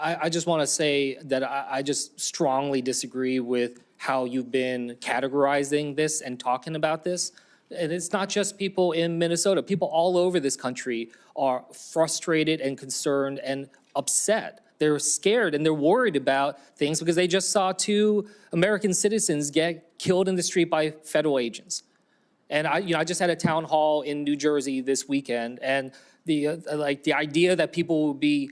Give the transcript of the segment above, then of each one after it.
I just want to say that I just strongly disagree with how you've been categorizing this and talking about this. And it's not just people in Minnesota. People all over this country are frustrated and concerned and upset. They're scared and they're worried about things because they just saw 2 American citizens get killed in the street by federal agents. And I just had a town hall in New Jersey this weekend, and the idea that people would be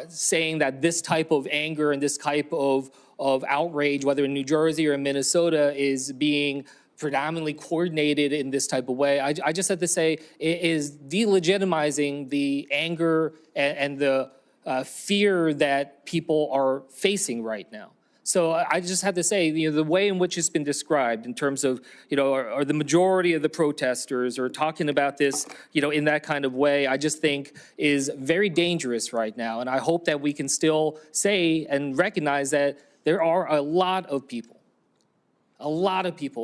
saying that this type of anger and this type of outrage, whether in New Jersey or in Minnesota, is being predominantly coordinated in this type of way. I just have to say it is delegitimizing the anger and the fear that people are facing right now. So I just have to say, the way in which it's been described in terms of, or the majority of the protesters are talking about this, in that kind of way, I just think is very dangerous right now. And I hope that we can still say and recognize that there are a lot of people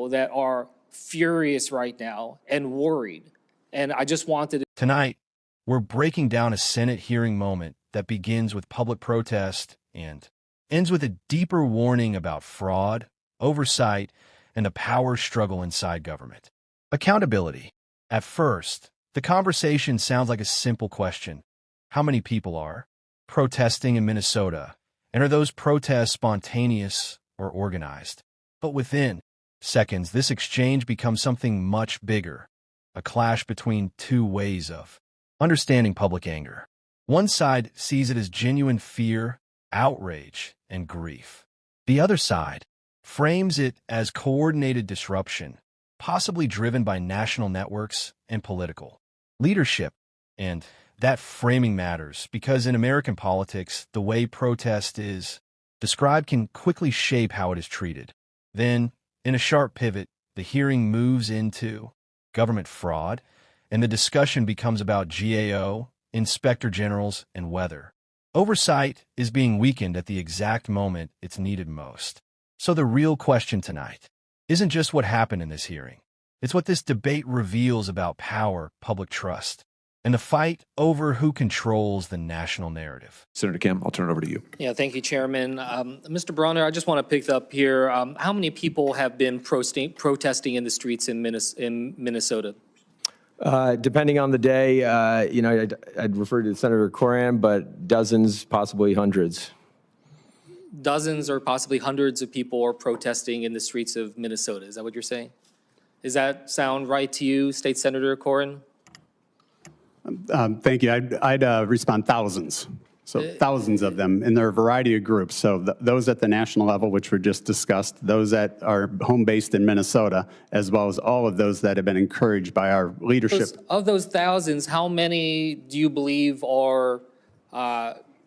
that are furious right now and worried. And I just wanted to... Tonight, we're breaking down a Senate hearing moment that begins with public protest and ends with a deeper warning about fraud, oversight, and a power struggle inside government. Accountability. At first, the conversation sounds like a simple question. How many people are protesting in Minnesota? And are those protests spontaneous or organized? But within seconds, this exchange becomes something much bigger, a clash between 2 ways of understanding public anger. One side sees it as genuine fear, outrage, and grief. The other side frames it as coordinated disruption, possibly driven by national networks and political leadership. And that framing matters because in American politics, the way protest is described can quickly shape how it is treated. Then, in a sharp pivot, the hearing moves into government fraud, and the discussion becomes about GAO, inspector generals, and whether oversight is being weakened at the exact moment it's needed most. So the real question tonight isn't just what happened in this hearing. It's what this debate reveals about power, public trust, and the fight over who controls the national narrative. Senator Kim, I'll turn it over to you. Yeah, thank you, Chairman. Mr. Bronner, I just want to pick up here. How many people have been protesting in the streets in Minnesota? Depending on the day, I'd refer to Senator Corran, but dozens, possibly hundreds. Dozens or possibly hundreds of people are protesting in the streets of Minnesota. Is that what you're saying? Does that sound right to you, State Senator Corran? Thank you. I'd respond thousands. So thousands of them, and there are a variety of groups. So those at the national level, which were just discussed, those that are home-based in Minnesota, as well as all of those that have been encouraged by our leadership. Of those thousands, how many do you believe are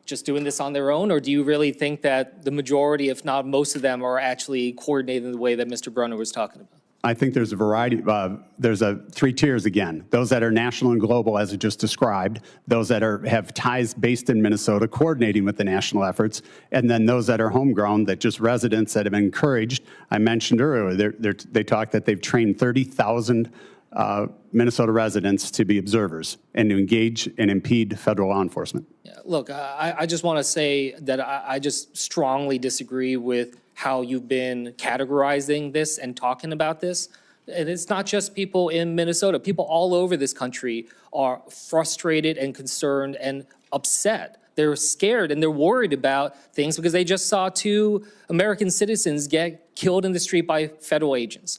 just doing this on their own, or do you really think that the majority, if not most of them, are actually coordinated in the way that Mr. Brunner was talking about? I think there's a variety. There's 3 tiers again. Those that are national and global, as I just described. Those that have ties based in Minnesota, coordinating with the national efforts. And then those that are homegrown, that just residents that have been encouraged. I mentioned earlier, they talked that they've trained 30,000 Minnesota residents to be observers and to engage and impede federal law enforcement. Yeah, look, I just want to say that I just strongly disagree with how you've been categorizing this and talking about this. And it's not just people in Minnesota. People all over this country are frustrated and concerned and upset. They're scared and they're worried about things because they just saw 2 American citizens get killed in the street by federal agents.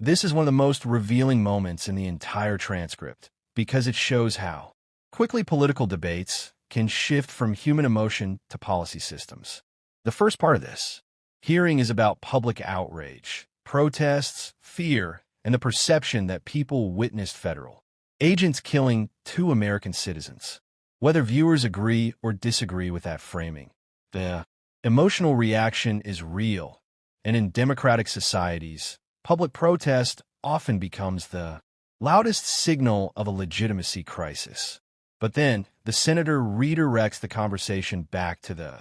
This is one of the most revealing moments in the entire transcript because it shows how quickly political debates can shift from human emotion to policy systems. The first part of this hearing is about public outrage, protests, fear, and the perception that people witnessed federal agents killing 2 American citizens. Whether viewers agree or disagree with that framing, the emotional reaction is real, and in democratic societies, public protest often becomes the loudest signal of a legitimacy crisis. But then, the senator redirects the conversation back to the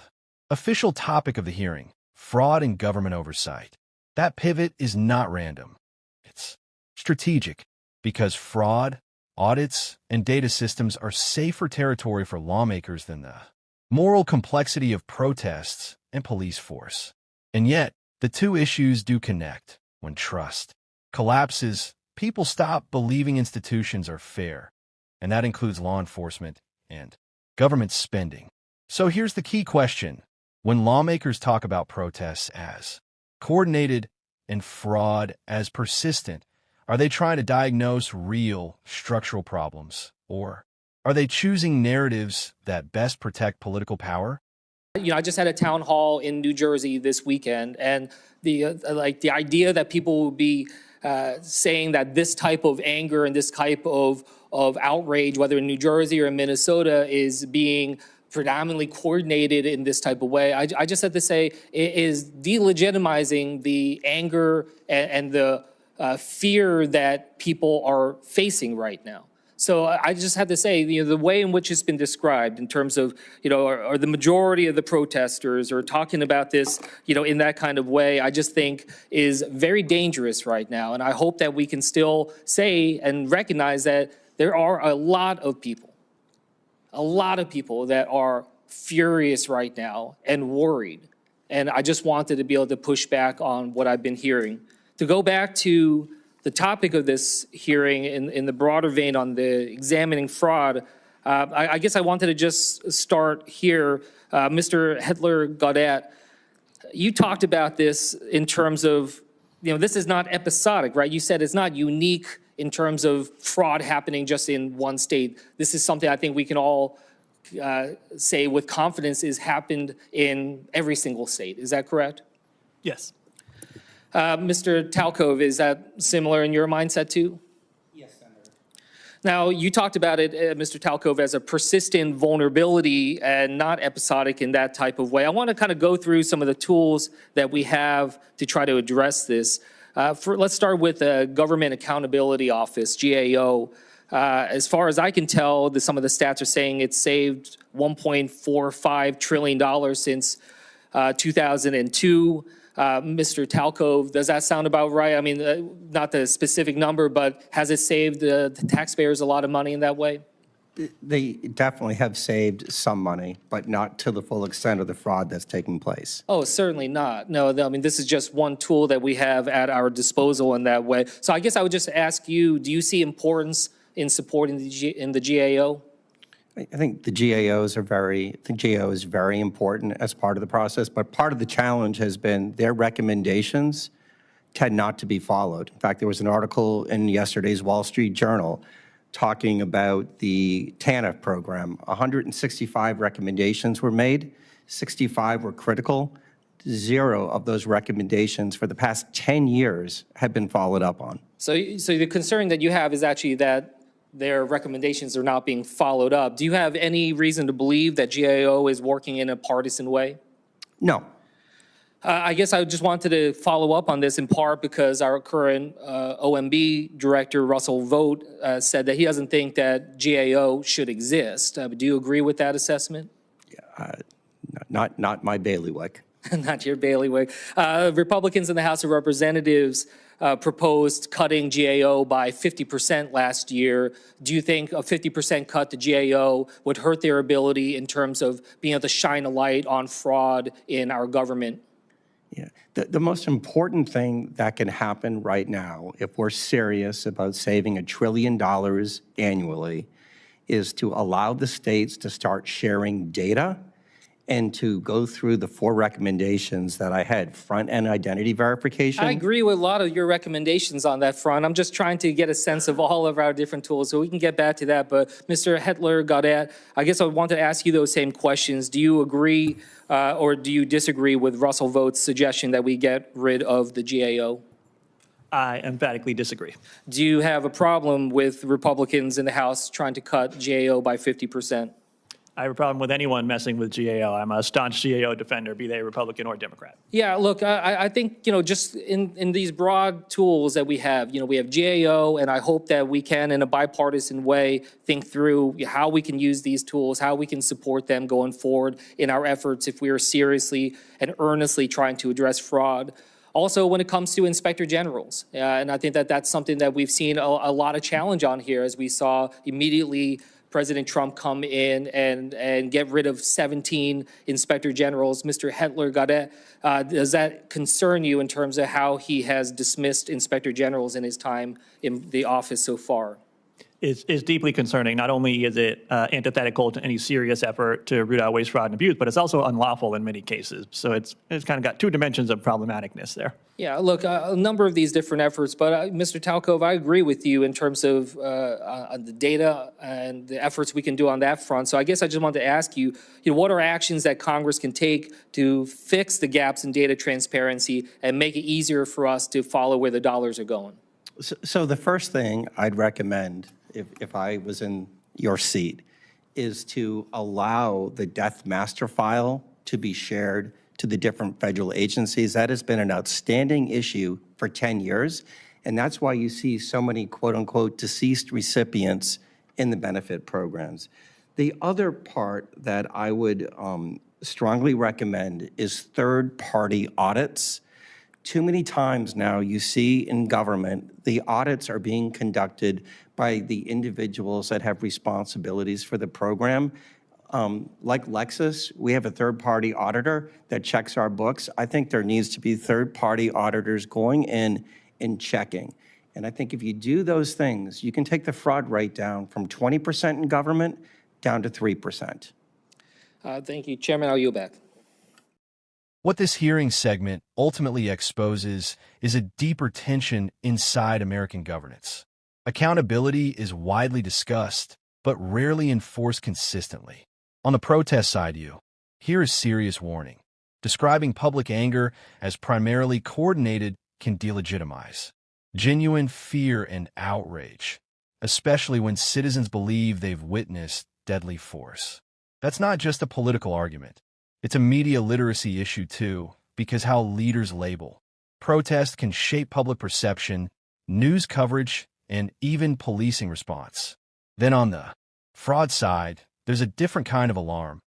official topic of the hearing, fraud and government oversight. That pivot is not random. It's strategic because fraud, audits, and data systems are safer territory for lawmakers than the moral complexity of protests, and police force. And yet, the two issues do connect. When trust collapses, people stop believing institutions are fair, and that includes law enforcement and government spending. So here's the key question. When lawmakers talk about protests as coordinated and fraud as persistent, are they trying to diagnose real structural problems, or are they choosing narratives that best protect political power? I just had a town hall in New Jersey this weekend, and the idea that people would be saying that this type of anger and this type of outrage, whether in New Jersey or in Minnesota, is being predominantly coordinated in this type of way. I just have to say it is delegitimizing the anger and the fear that people are facing right now. So I just have to say, the way in which it's been described in terms of, or the majority of the protesters are talking about this, in that kind of way, I just think is very dangerous right now. And I hope that we can still say and recognize that there are a lot of people that are furious right now and worried. And I just wanted to be able to push back on what I've been hearing. To go back to the topic of this hearing in the broader vein on the examining fraud, I guess I wanted to just start here. Mr. Hedler-Gaudet, you talked about this in terms of, this is not episodic, right? You said it's not unique in terms of fraud happening just in one state. This is something I think we can all say with confidence is happened in every single state. Is that correct? Yes. Mr. Talcove, is that similar in your mindset too? Yes, Senator. Now, you talked about it, Mr. Talcove, as a persistent vulnerability and not episodic in that type of way. I want to kind of go through some of the tools that we have to try to address this. Let's start with the Government Accountability Office, GAO. As far as I can tell, some of the stats are saying it's saved $1.45 trillion since 2002. Mr. Talcove, does that sound about right? I mean, not the specific number, but has it saved the taxpayers a lot of money in that way? They definitely have saved some money, but not to the full extent of the fraud that's taking place. Oh, certainly not. No, I mean, this is just one tool that we have at our disposal in that way. So I guess I would just ask you, do you see importance in supporting the GAO? I think the GAO is very important as part of the process, but part of the challenge has been their recommendations tend not to be followed. In fact, there was an article in yesterday's Wall Street Journal talking about the TANF program. 165 recommendations were made, 65 were critical. 0 of those recommendations for the past 10 years have been followed up on. So the concern that you have is actually that their recommendations are not being followed up. Do you have any reason to believe that GAO is working in a partisan way? No. I guess I just wanted to follow up on this in part because our current OMB director, Russell Vogt, said that he doesn't think that GAO should exist. Do you agree with that assessment? Not my bailiwick. Not your bailiwick. Republicans in the House of Representatives proposed cutting GAO by 50% last year. Do you think a 50% cut to GAO would hurt their ability in terms of being able to shine a light on fraud in our government? Yeah. The most important thing that can happen right now, if we're serious about saving $1 trillion annually, is to allow the states to start sharing data and to go through the 4 recommendations that I had. Front-end identity verification. I agree with a lot of your recommendations on that front. I'm just trying to get a sense of all of our different tools, so we can get back to that. But Mr. Hedler-Gaudet, I guess I wanted to ask you those same questions. Do you agree or do you disagree with Russell Vogt's suggestion that we get rid of the GAO? I emphatically disagree. Do you have a problem with Republicans in the House trying to cut GAO by 50%? I have a problem with anyone messing with GAO. I'm a staunch GAO defender, be they Republican or Democrat. Yeah, look, I think, just in these broad tools that we have GAO, and I hope that we can, in a bipartisan way, think through how we can use these tools, how we can support them going forward in our efforts if we are seriously and earnestly trying to address fraud. Also, when it comes to inspector generals, and I think that that's something that we've seen a lot of challenge on here, as we saw immediately President Trump come in and get rid of 17 inspector generals. Mr. Hetler, does that concern you in terms of how he has dismissed inspector generals in his time in the office so far? Is deeply concerning. Not only is it antithetical to any serious effort to root out waste, fraud, and abuse, but it's also unlawful in many cases. So it's kind of got two dimensions of problematicness there. Yeah, look, a number of these different efforts, but Mr. Talcove, I agree with you in terms of the data and the efforts we can do on that front. So I guess I just wanted to ask you, what are actions that Congress can take to fix the gaps in data transparency and make it easier for us to follow where the dollars are going? So the first thing I'd recommend, if I was in your seat, is to allow the death master file to be shared to the different federal agencies. That has been an outstanding issue for 10 years, and that's why you see so many quote-unquote deceased recipients in the benefit programs. The other part that I would strongly recommend is third-party audits. Too many times now you see in government, the audits are being conducted by the individuals that have responsibilities for the program. Like Lexus, we have a third-party auditor that checks our books. I think there needs to be third-party auditors going in and checking. And I think if you do those things, you can take the fraud rate down from 20% in government down to 3%. Thank you. Chairman, I'll yield back. What this hearing segment ultimately exposes is a deeper tension inside American governance. Accountability is widely discussed, but rarely enforced consistently. On the protest side, here is serious warning. Describing public anger as primarily coordinated can delegitimize genuine fear and outrage, especially when citizens believe they've witnessed deadly force. That's not just a political argument. It's a media literacy issue, too, because how leaders label. Protest can shape public perception, news coverage, and even policing response. Then on the fraud side, there's a different kind of alarm.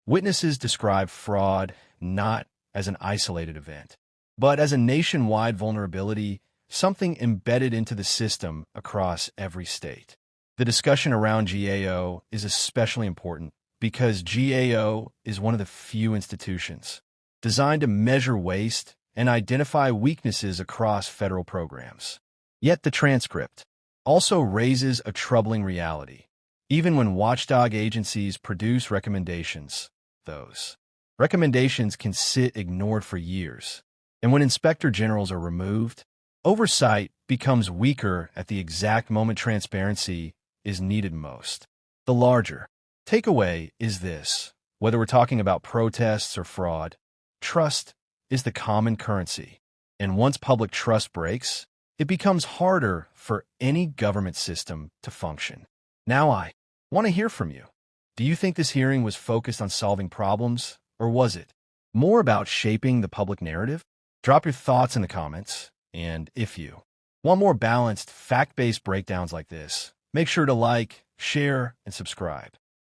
Witnesses describe fraud not as an isolated event, but as a nationwide vulnerability, something embedded into the system across every state. The discussion around GAO is especially important because GAO is one of the few institutions designed to measure waste and identify weaknesses across federal programs. Yet the transcript also raises a troubling reality. Even when watchdog agencies produce recommendations, those recommendations can sit ignored for years. And when inspector generals are removed, oversight becomes weaker at the exact moment transparency is needed most. The larger takeaway is this: whether we're talking about protests or fraud, trust is the common currency. And once public trust breaks, it becomes harder for any government system to function. Now I want to hear from you. Do you think this hearing was focused on solving problems, or was it more about shaping the public narrative? Drop your thoughts in the comments, and if you want more balanced, fact-based breakdowns like this, make sure to like, share, and subscribe.